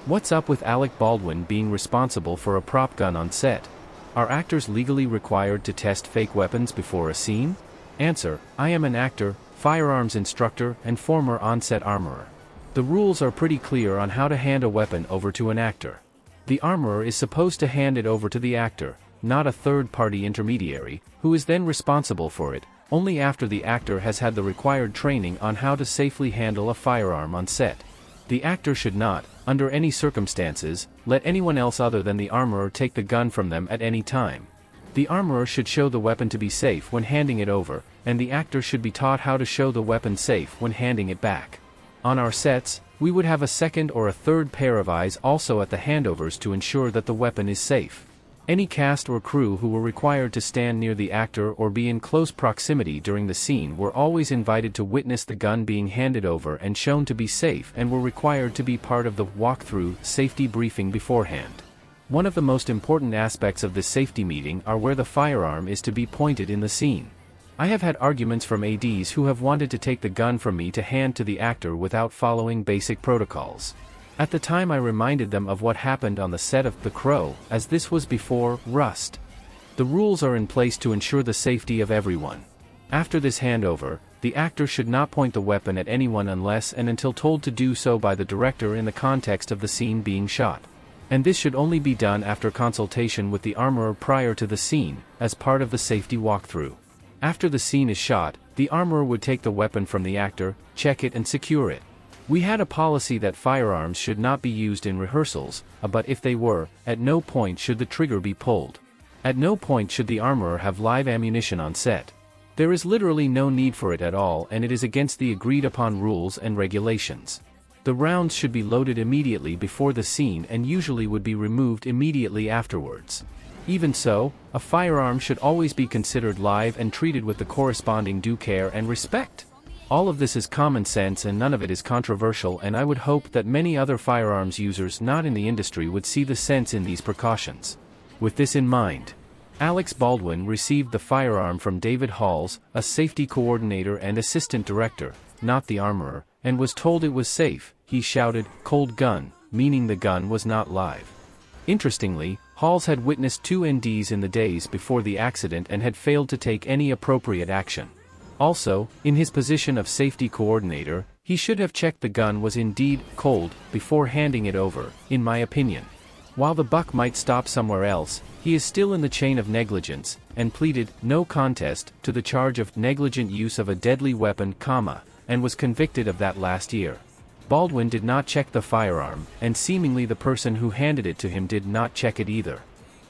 What's up with Alec Baldwin being responsible for a prop gun on set? Are actors legally required to test fake weapons before a scene? Answer: I am an actor, firearms instructor, and former on-set armorer. The rules are pretty clear on how to hand a weapon over to an actor. The armorer is supposed to hand it over to the actor, not a third-party intermediary, who is then responsible for it, only after the actor has had the required training on how to safely handle a firearm on set. The actor should not, under any circumstances, let anyone else other than the armorer take the gun from them at any time. The armorer should show the weapon to be safe when handing it over, and the actor should be taught how to show the weapon safe when handing it back. On our sets, we would have a second or a third pair of eyes also at the handovers to ensure that the weapon is safe. Any cast or crew who were required to stand near the actor or be in close proximity during the scene were always invited to witness the gun being handed over and shown to be safe, and were required to be part of the walkthrough safety briefing beforehand. One of the most important aspects of this safety meeting are where the firearm is to be pointed in the scene. I have had arguments from ADs who have wanted to take the gun from me to hand to the actor without following basic protocols. At the time I reminded them of what happened on the set of The Crow, as this was before Rust. The rules are in place to ensure the safety of everyone. After this handover, the actor should not point the weapon at anyone unless and until told to do so by the director in the context of the scene being shot. And this should only be done after consultation with the armorer prior to the scene, as part of the safety walkthrough. After the scene is shot, the armorer would take the weapon from the actor, check it and secure it. We had a policy that firearms should not be used in rehearsals, but if they were, at no point should the trigger be pulled. At no point should the armorer have live ammunition on set. There is literally no need for it at all, and it is against the agreed-upon rules and regulations. The rounds should be loaded immediately before the scene and usually would be removed immediately afterwards. Even so, a firearm should always be considered live and treated with the corresponding due care and respect. All of this is common sense and none of it is controversial, and I would hope that many other firearms users not in the industry would see the sense in these precautions. With this in mind, Alec Baldwin received the firearm from David Halls, a safety coordinator and assistant director, not the armorer, and was told it was safe. He shouted, "Cold gun," meaning the gun was not live. Interestingly, Halls had witnessed two NDs in the days before the accident and had failed to take any appropriate action. Also, in his position of safety coordinator, he should have checked the gun was indeed cold before handing it over, in my opinion. While the buck might stop somewhere else, he is still in the chain of negligence, and pleaded no contest to the charge of negligent use of a deadly weapon, and was convicted of that last year. Baldwin did not check the firearm, and seemingly the person who handed it to him did not check it either.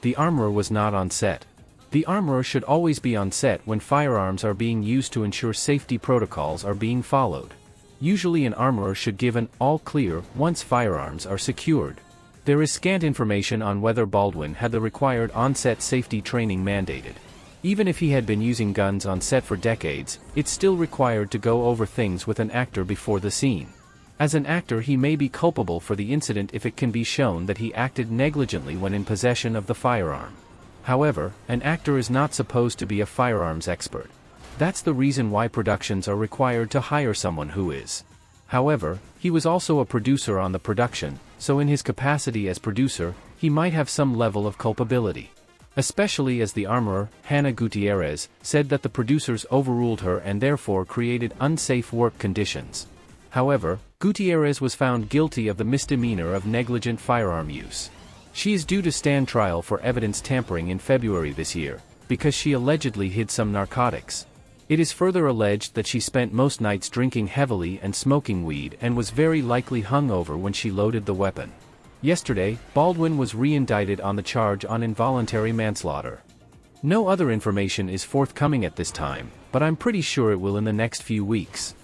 The armorer was not on set. The armorer should always be on set when firearms are being used to ensure safety protocols are being followed. Usually an armorer should give an all clear once firearms are secured. There is scant information on whether Baldwin had the required on-set safety training mandated. Even if he had been using guns on set for decades, it's still required to go over things with an actor before the scene. As an actor, he may be culpable for the incident if it can be shown that he acted negligently when in possession of the firearm. However, an actor is not supposed to be a firearms expert. That's the reason why productions are required to hire someone who is. However, he was also a producer on the production, so in his capacity as producer, he might have some level of culpability. Especially as the armorer, Hannah Gutierrez, said that the producers overruled her and therefore created unsafe work conditions. However, Gutierrez was found guilty of the misdemeanor of negligent firearm use. She is due to stand trial for evidence tampering in February this year, because she allegedly hid some narcotics. It is further alleged that she spent most nights drinking heavily and smoking weed and was very likely hungover when she loaded the weapon. Yesterday, Baldwin was re-indicted on the charge on involuntary manslaughter. No other information is forthcoming at this time, but I'm pretty sure it will in the next few weeks.